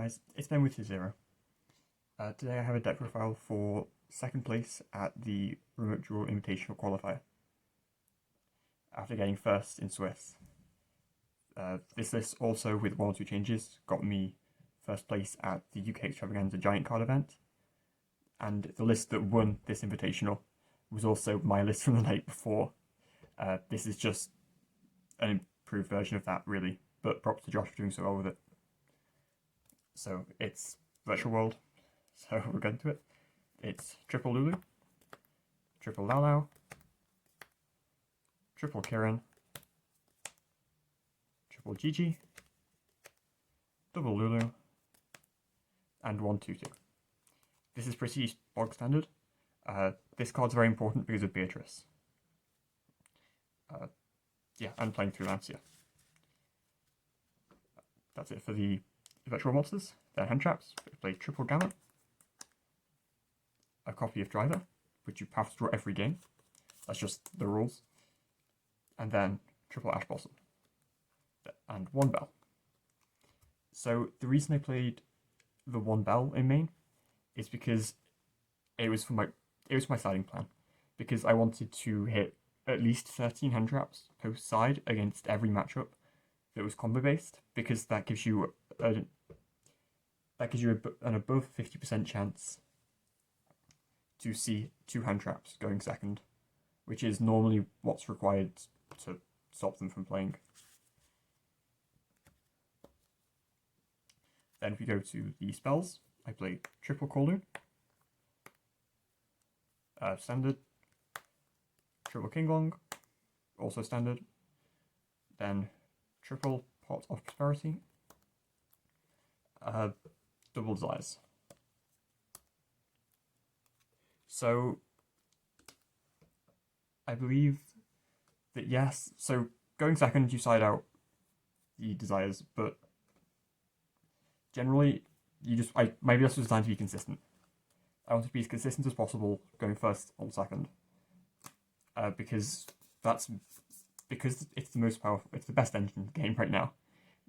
guys, it's Ben with 0. Today I have a deck profile for second place at the Remote Duel Invitational Qualifier, after getting first in Swiss. This list also, with 1 or 2 changes, got me first place at the UK Extravaganza Giant Card event, and the list that won this invitational was also my list from the night before. This is just an improved version of that, really, but props to Josh for doing so well with it. So it's Virtual World, so we're going to it. It's triple Lulu, triple Lao Lao, triple Kirin, triple Gigi, double Lulu, and 1/2/2. This is pretty bog standard. This card's very important because of Beatrice. Yeah, I'm playing through Lancia. That's it for the virtual monsters. Then hand traps. We play triple Gamma, a copy of Driver, which you have to draw every game. That's just the rules. And then triple Ash Blossom, and 1 Bell. So the reason I played the 1 Bell in main is because it was my siding plan, because I wanted to hit at least 13 hand traps post side against every matchup that was combo based, because that gives you an above 50% chance to see 2 hand traps going second, which is normally what's required to stop them from playing. Then if we go to the spells, I play triple Kowloon, standard, triple Kinglong, also standard, then triple Pot of Prosperity, double Desires. So I believe that yes, so going second you side out the Desires, but generally my list was designed to be consistent. I want to be as consistent as possible going first on second, because it's the most powerful, it's the best engine in the game right now,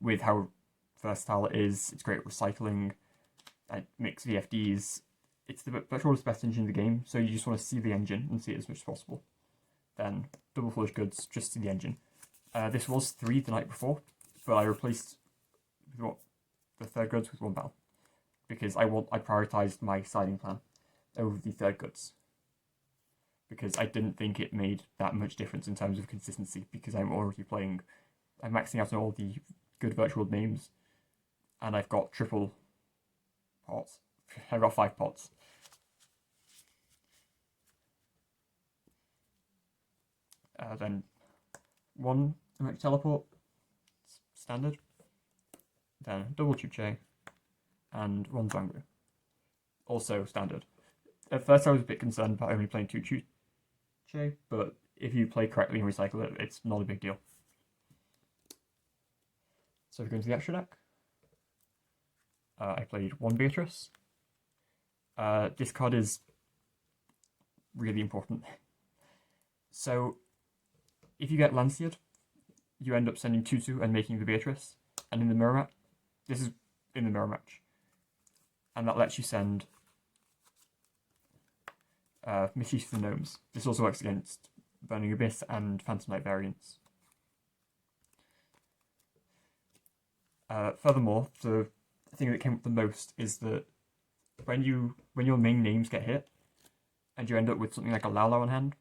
with how versatile it is. It's great at recycling, mix VFDs. It's the virtual best engine in the game, so you just want to see the engine and see it as much as possible. Then double Foolish Goods, just see the engine. This was 3 the night before, but I replaced the third goods with 1 Bell, because I prioritised my siding plan over the third goods, because I didn't think it made that much difference in terms of consistency, because I'm maxing out on all the good virtual names, and I've got triple pots. I've got 5 pots. Then 1 Electric Teleport, standard, then double Chuche, and 1 Zangru, also standard. At first I was a bit concerned about only playing 2 Chuche, but if you play correctly and recycle it, it's not a big deal. So if we go into the extra deck, I played 1 Beatrice. This card is really important. So if you get Lancia'd, you end up sending 2/2 and making the Beatrice, and in the mirror match, this is in the mirror match, and that lets you send Mischief the Gnomes. This also works against Burning Abyss and Phantom Knight variants. Furthermore, the thing that came up the most is that when your main names get hit, and you end up with something like a Lao Lao on hand,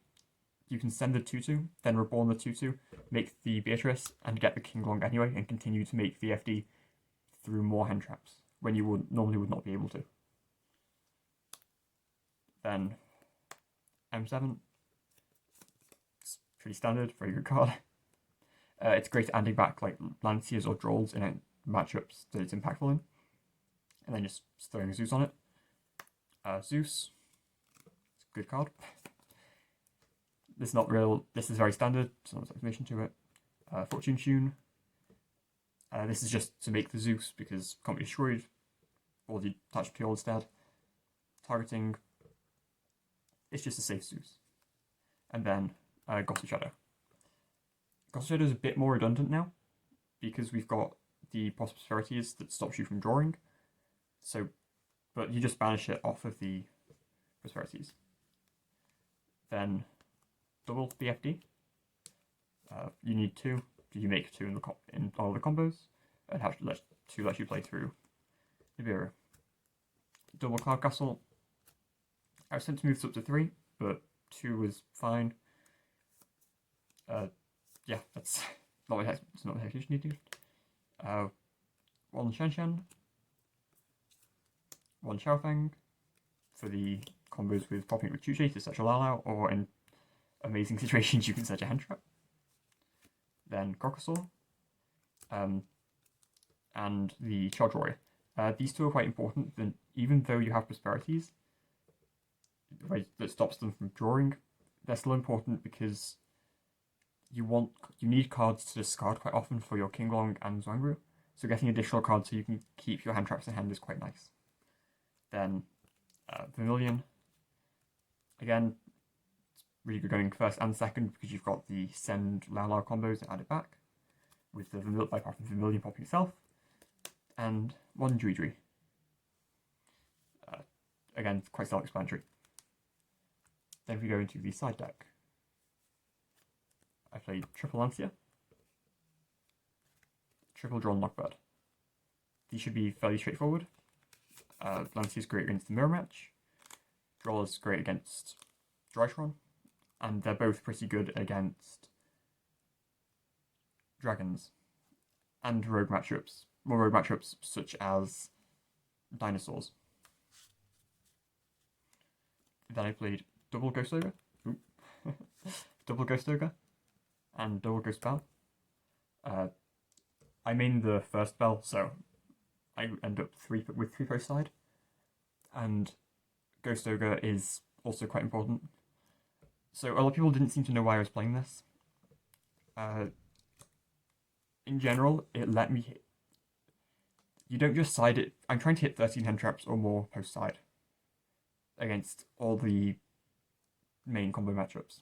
you can send the 2/2, then reborn the 2/2, make the Beatrice, and get the Kinglong anyway, and continue to make VFD through more hand traps, when you normally would not be able to. Then M7, it's pretty standard, very good card. It's great at handing back like Lancias or Drolls in matchups that it's impactful in, and then just throwing a Zeus on it. Zeus, it's a good card. This is very standard, so there's no explanation to it. Fortune Tune. This is just to make the Zeus, because can't be destroyed, or the touch Pure instead. Targeting, it's just a safe Zeus. And then Gossip Shadow. Gossip Shadow is a bit more redundant now, because we've got the Prosperities that stops you from drawing, So, but you just banish it off of the prosperities. Then double BFD. You need 2. You make 2 in all the combos, and have to let you play through Nibiru. Double Cloud Castle. I was sent to move this up to 3, but 2 was fine. Yeah, that's not the execution needed. 1 Shenshen, 1 Xiaofeng for the combos with popping with Chuche to search a Lao, or in amazing situations you can search a hand trap. Then Crocosaur, and the Charge Warrior. These 2 are quite important, then even though you have prosperities that stops them from drawing, they're still important because you need cards to discard quite often for your Qinglong and Zhuangru, so getting additional cards so you can keep your hand traps in hand is quite nice. Then Vermilion, again, it's really good going first and second because you've got the send Lao combos and add it back, with the Vermilion popping itself, and 1 Juidri. Again, quite self-explanatory. Then we go into the side deck. I played triple Lancia, triple Drawn Lockbird. These should be fairly straightforward. Lancia is great against the mirror match. Draw is great against Drytron, and they're both pretty good against dragons and rogue matchups. More rogue matchups such as dinosaurs. Then I played double Ghost Ogre, double Ghost Ogre, and double Ghost Bell. I main the first bell, so I end up with 3 post side, and Ghost Ogre is also quite important. So a lot of people didn't seem to know why I was playing this. In general, it let me hit. You don't just side it. I'm trying to hit 13 hand traps or more post side against all the main combo matchups,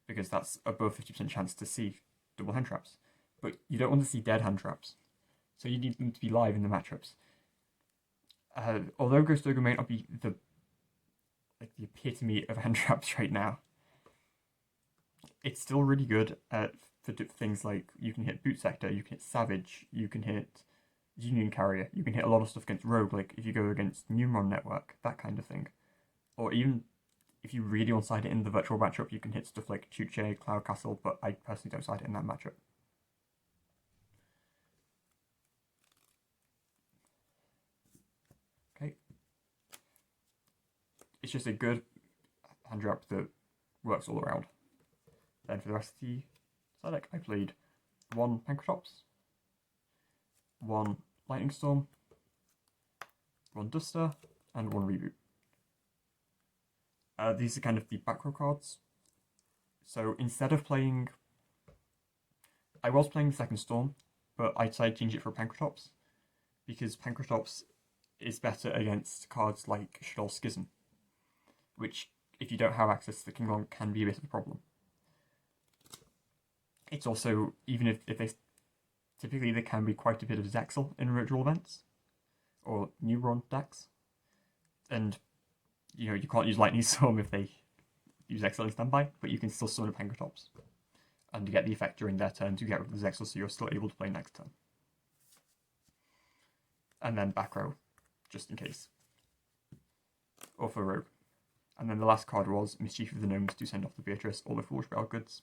because that's above 50% chance to see double hand traps. But you don't want to see dead hand traps, so you need them to be live in the matchups. Although Ghost Ogre may not be the epitome of hand traps right now, it's still really good for things like you can hit Boot Sector, you can hit Savage, you can hit Union Carrier, you can hit a lot of stuff against Rogue, like if you go against Numeron Network, that kind of thing. Or even if you really want to side it in the virtual matchup, you can hit stuff like Chuche, Cloud Castle, but I personally don't side it in that matchup. Okay. It's just a good hand trap that works all around. Then for the rest of the side deck, I played 1 Pancratops, 1 Lightning Storm, 1 Duster, and 1 Reboot. These are kind of the back row cards. So instead of playing... I was playing the second Storm, but I decided to change it for Pancratops, because Pancratops is better against cards like Shadol Schism, which, if you don't have access to the Qinglong, can be a bit of a problem. It's also, even if they... Typically there can be quite a bit of Zexal in ritual events, or Neuron decks, and you can't use Lightning Storm if they use Zexal in standby, but you can still summon a Pancratops, and you get the effect during their turn to get rid of the Zexal, so you're still able to play next turn. And then back row, just in case. Or for Rogue. And then the last card was Mischief of the Gnomes to send off the Beatrice or the Foolish Bell Goods.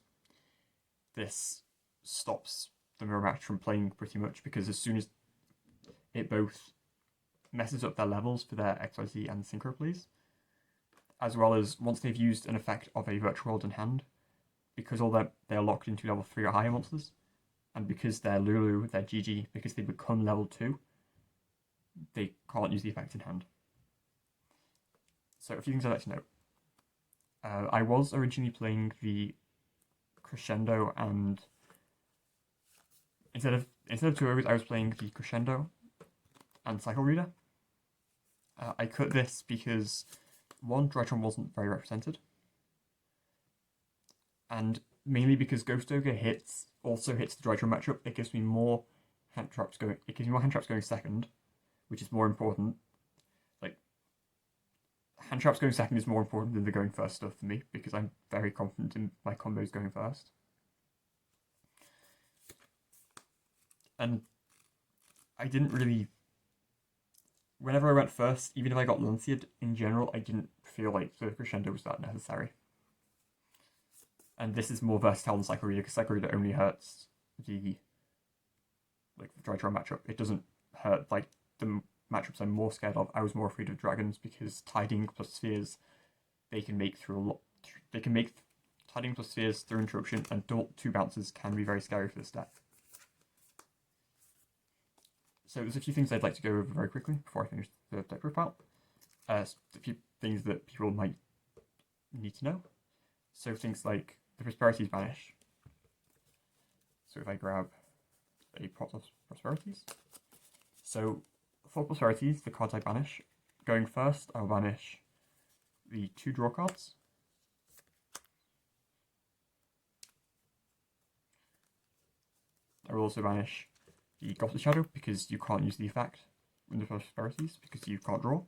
This stops the mirror match from playing pretty much, because as soon as it both messes up their levels for their XYZ and Synchro Please, as well as once they've used an effect of a virtual world in hand, because they're locked into level 3 or higher monsters, and because they're Lulu, they're GG, because they become level 2, they can't use the effect in hand. So a few things I'd like to note. I was originally playing the Crescendo, and instead of 2 ogres, I was playing the Crescendo and Cycle Reader. I cut this because, 1, Drytron wasn't very represented, and mainly because Ghost Ogre also hits the Drytron matchup. It gives me more hand traps going. It gives me more hand traps going second, which is more important. hand traps going second is more important than the going first stuff for me, because I'm very confident in my combos going first. And I didn't really... Whenever I went first, even if I got Lanciered, in general, I didn't feel like the crescendo was that necessary. And this is more versatile than Cycle Reader, because Cycle Reader only hurts the Drytron matchup. It doesn't hurt like the matchups I'm more scared of. I was more afraid of dragons because Tiding plus spheres, they can make through a lot. They can make Tiding plus spheres through interruption, and 2 bounces can be very scary for this deck. So there's a few things I'd like to go over very quickly before I finish the deck profile. A few things that people might need to know. So things like the Prosperities vanish. So if I grab a pot of Prosperities. So for Prosperities, the cards I banish, going first, I'll banish the 2 draw cards. I will also banish the Gossip Shadow, because you can't use the effect in the Prosperities, because you can't draw.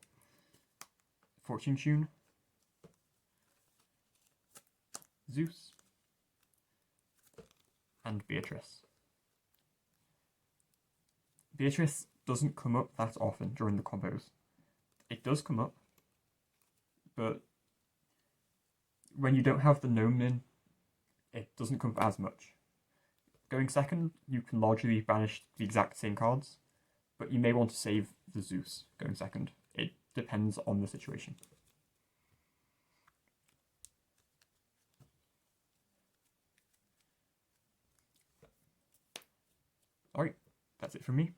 Fortune Tune. Zeus. And Beatrice. Beatrice doesn't come up that often during the combos. It does come up, but when you don't have the gnome in, it doesn't come up as much. Going second, you can largely banish the exact same cards, but you may want to save the Zeus going second. It depends on the situation. Alright, that's it from me.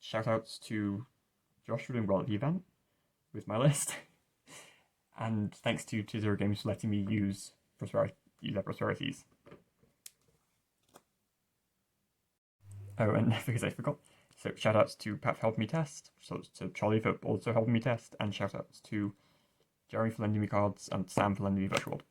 Shoutouts to Josh for doing well at the event with my list. And thanks to Zero Games for letting me use their Prosperities. Oh, and because I forgot, so shoutouts to Pat for helping me test, so to Charlie for also helping me test, and shoutouts to Jeremy for lending me cards, and Sam for lending me Virtual World.